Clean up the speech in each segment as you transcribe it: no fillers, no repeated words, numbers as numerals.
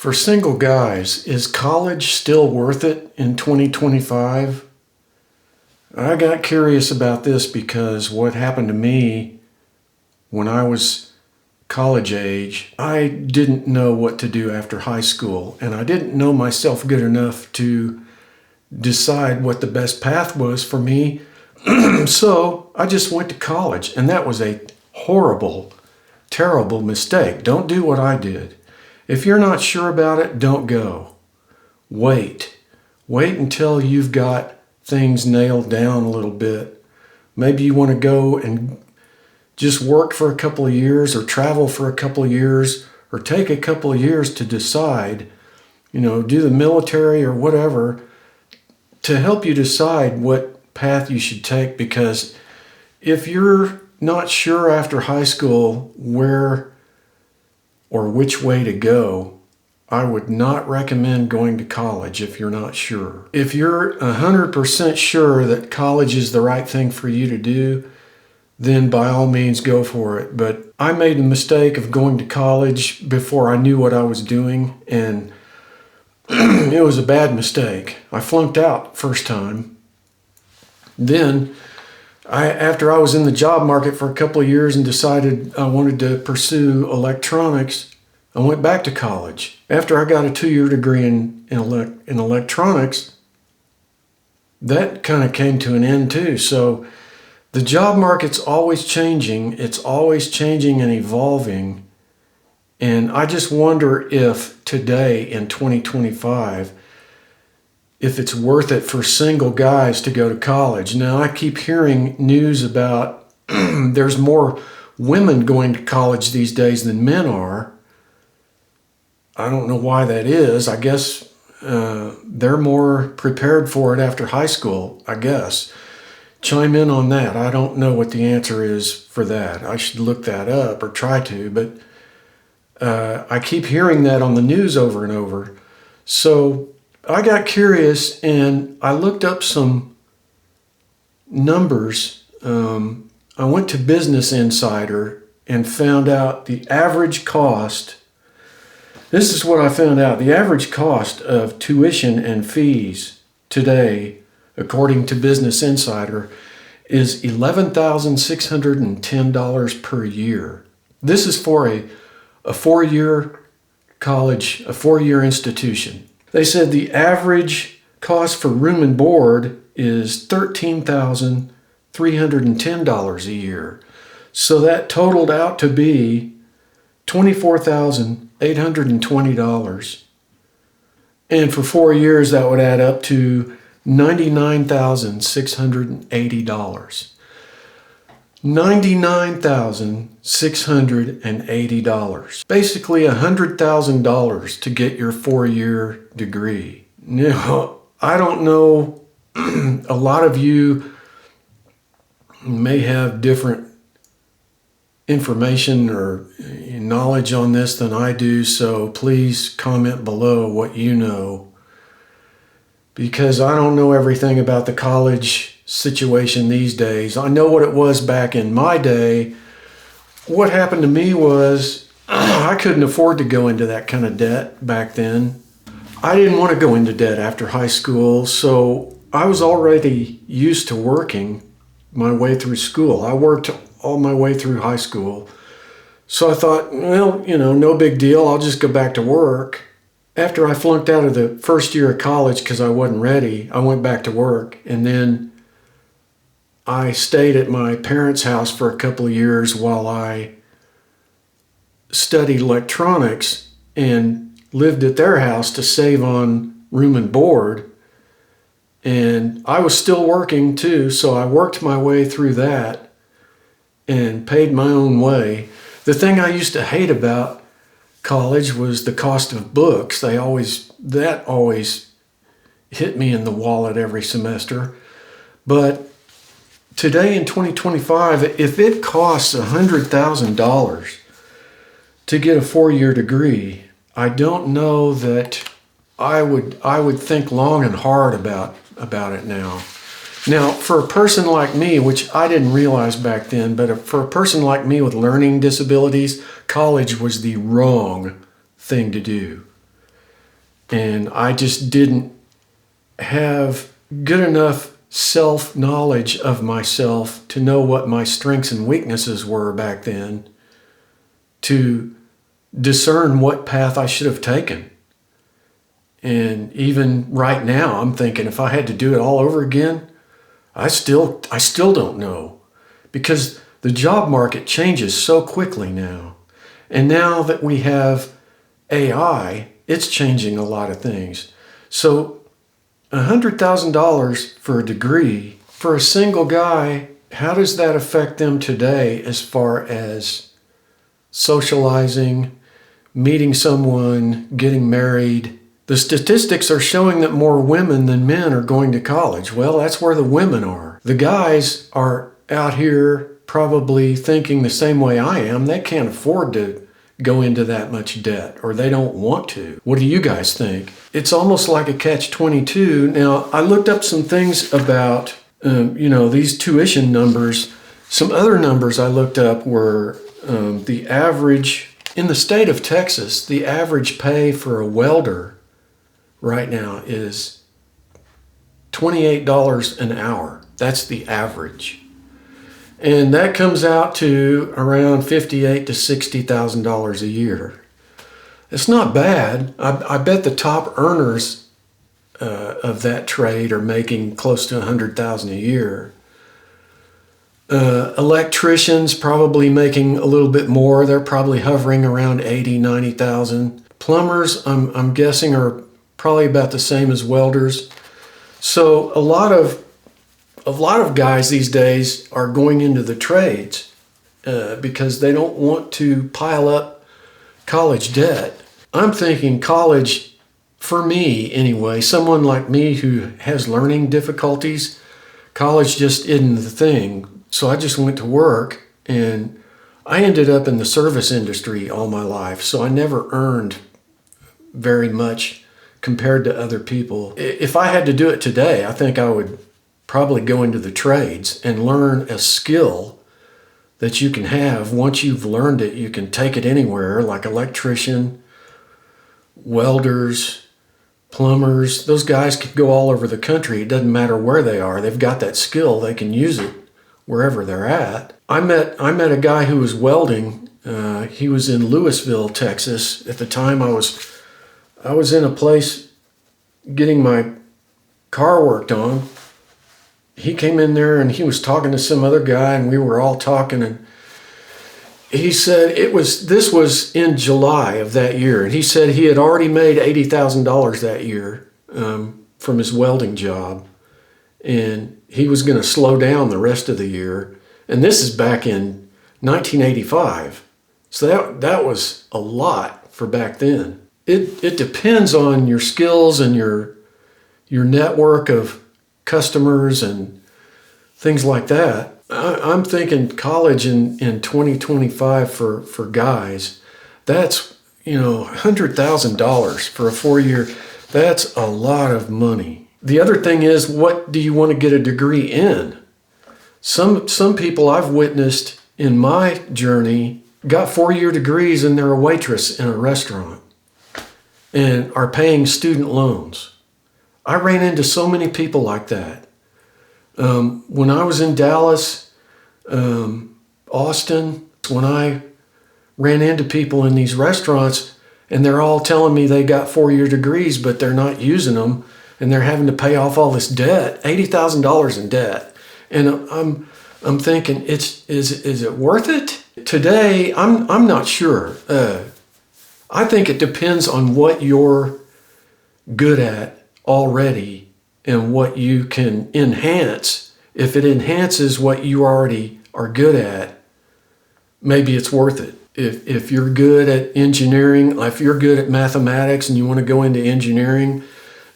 For single guys, is college still worth it in 2025? I got curious about this because what happened to me when I was college age, I didn't know what to do after high school, and I didn't know myself good enough to decide what the best path was for me. So I just went to college, and that was a horrible, terrible mistake. Don't do what I did. If you're not sure about it, don't go. Wait. Wait until you've got things nailed down a little bit. Maybe you want to go and just work for a couple of years or travel for a couple of years or take a couple of years to decide, do the military or whatever to help you decide what path you should take. Because if you're not sure after high school where or which way to go, I would not recommend going to college if you're not sure. If you're 100% sure that college is the right thing for you to do, then by all means go for it. But I made the mistake of going to college before I knew what I was doing, and it was a bad mistake. I flunked out first time. Then, after I was in the job market for a couple of years and decided I wanted to pursue electronics, I went back to college. After I got a 2-year degree in electronics, that kind of came to an end too. So the job market's always changing. It's always changing and evolving. And I just wonder if today in 2025, if it's worth it for single guys to go to college. Now, I keep hearing news about there's more women going to college these days than men are. I don't know why that is. I guess they're more prepared for it after high school, I guess. Chime in on that. I don't know what the answer is for that. I should look that up or try to, but I keep hearing that on the news over and over. So I got curious and I looked up some numbers. I went to Business Insider and found out the average cost. This is what I found out. The average cost of tuition and fees today, according to Business Insider, is $11,610 per year. This is for a 4-year college, a 4-year institution. They said the average cost for room and board is $13,310 a year. So that totaled out to be $24,820. And for 4 years, that would add up to $99,680. $99,680. Basically $100,000 to get your 4-year degree. Now, I don't know, a lot of you may have different information or knowledge on this than I do, so please comment below what you know, because I don't know everything about the college situation these days. I know what it was back in my day. What happened to me was I couldn't afford to go into that kind of debt back then. I didn't want to go into debt after high school, so I was already used to working my way through school. I worked all my way through high school. So I thought, well, no big deal. I'll just go back to work. After I flunked out of the first year of college because I wasn't ready, I went back to work. And then I stayed at my parents' house for a couple of years while I studied electronics and lived at their house to save on room and board. And I was still working too, so I worked my way through that and paid my own way. The thing I used to hate about college was the cost of books. That always hit me in the wallet every semester. But today in 2025, if it costs $100,000 to get a 4-year degree, I don't know that I would think long and hard about it now. Now, for a person like me, which I didn't realize back then, but for a person like me with learning disabilities, college was the wrong thing to do. And I just didn't have good enough self-knowledge of myself to know what my strengths and weaknesses were back then to discern what path I should have taken. And even right now, I'm thinking if I had to do it all over again, I still don't know, because the job market changes so quickly now. And now that we have AI, it's changing a lot of things. So $100,000 for a degree for a single guy, how does that affect them today as far as socializing, meeting someone, getting married? The statistics are showing that more women than men are going to college. Well, that's where the women are. The guys are out here probably thinking the same way I am. They can't afford to go into that much debt, or they don't want to. What do you guys think? It's almost like a catch-22. Now, I looked up some things about, these tuition numbers. Some other numbers I looked up were the average, in the state of Texas, the average pay for a welder right now is $28 an hour. That's the average. And that comes out to around $58,000 to $60,000 a year. It's not bad. I bet the top earners of that trade are making close to $100,000 a year. Electricians probably making a little bit more. They're probably hovering around $80,000, $90,000. Plumbers, I'm guessing, are probably about the same as welders. So a lot of guys these days are going into the trades because they don't want to pile up college debt. I'm thinking college, for me anyway, someone like me who has learning difficulties, college just isn't the thing. So I just went to work, and I ended up in the service industry all my life. So I never earned very much compared to other people. If I had to do it today, I think I would probably go into the trades and learn a skill that you can have. Once you've learned it, you can take it anywhere, like electrician, welders, plumbers. Those guys could go all over the country. It doesn't matter where they are. They've got that skill. They can use it wherever they're at. I met a guy who was welding. He was in Lewisville, Texas. At the time, I was in a place getting my car worked on. He came in there and he was talking to some other guy, and we were all talking, and he said this was in July of that year, and he said he had already made $80,000 that year from his welding job, and he was going to slow down the rest of the year. And this is back in 1985. So that was a lot for back then. It depends on your skills and your network of customers and things like that. I'm thinking college in 2025 for guys, that's $100,000 for a 4-year. That's a lot of money. The other thing is, what do you want to get a degree in? Some people I've witnessed in my journey got 4-year degrees and they're a waitress in a restaurant and are paying student loans. I ran into so many people like that. When I was in Dallas, Austin, when I ran into people in these restaurants and they're all telling me they got 4-year degrees, but they're not using them and they're having to pay off all this debt, $80,000 in debt. And I'm thinking, is it worth it? Today, I'm not sure. I think it depends on what you're good at already and what you can enhance. If it enhances what you already are good at, maybe it's worth it. If you're good at engineering, if you're good at mathematics and you want to go into engineering,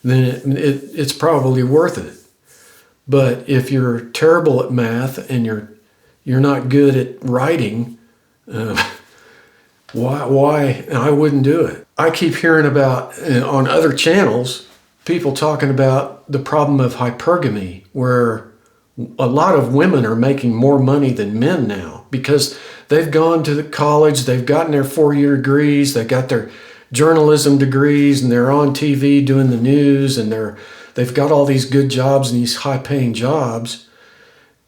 then it's probably worth it. But if you're terrible at math and you're not good at writing, why? I wouldn't do it. I keep hearing about, on other channels, people talking about the problem of hypergamy, where a lot of women are making more money than men now because they've gone to the college, they've gotten their 4-year degrees, they got their journalism degrees and they're on TV doing the news, and they've got all these good jobs and these high-paying jobs,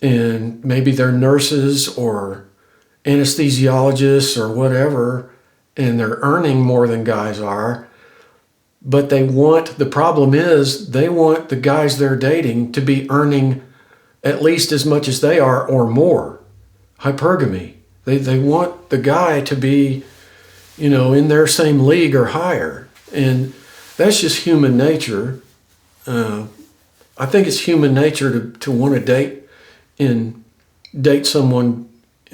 and maybe they're nurses or anesthesiologists or whatever, and they're earning more than guys are. But the problem is they want the guys they're dating to be earning at least as much as they are or more. Hypergamy. They want the guy to be, in their same league or higher. And that's just human nature. I think it's human nature to want to date someone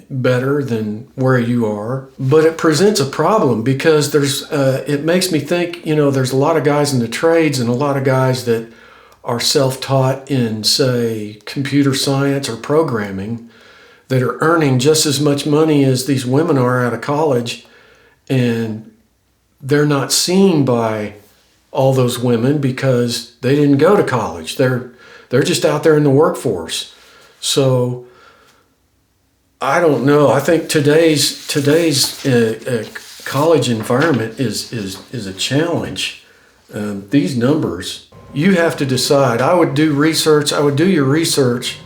better than where you are. But it presents a problem because it makes me think, there's a lot of guys in the trades and a lot of guys that are self-taught in, say, computer science or programming that are earning just as much money as these women are out of college, and they're not seen by all those women because they didn't go to college. They're just out there in the workforce. So I don't know. I think today's college environment is a challenge. These numbers, you have to decide. I would do research. I would do your research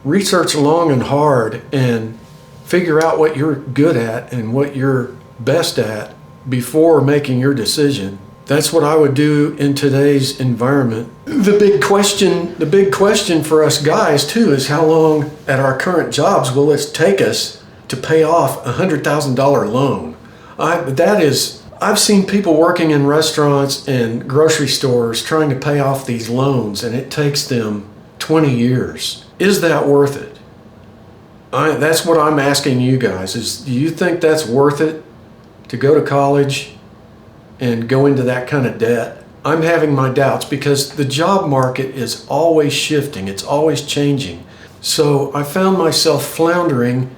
long and hard, and figure out what you're good at and what you're best at before making your decision. That's what I would do in today's environment. The big question for us guys too is how long at our current jobs will it take us to pay off a $100,000 loan? I've seen people working in restaurants and grocery stores trying to pay off these loans, and it takes them 20 years. Is that worth it? That's what I'm asking you guys, do you think that's worth it to go to college and go into that kind of debt? I'm having my doubts because the job market is always shifting. It's always changing. So I found myself floundering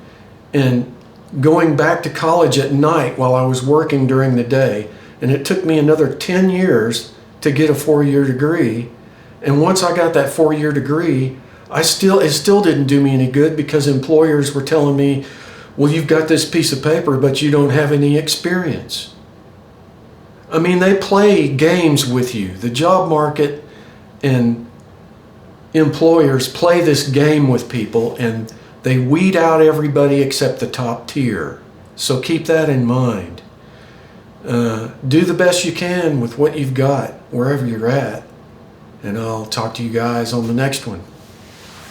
and going back to college at night while I was working during the day. And it took me another 10 years to get a 4-year degree. And once I got that 4-year degree, it still didn't do me any good because employers were telling me, well, you've got this piece of paper, but you don't have any experience. I mean, they play games with you. The job market and employers play this game with people, and they weed out everybody except the top tier. So keep that in mind. Do the best you can with what you've got, wherever you're at. And I'll talk to you guys on the next one.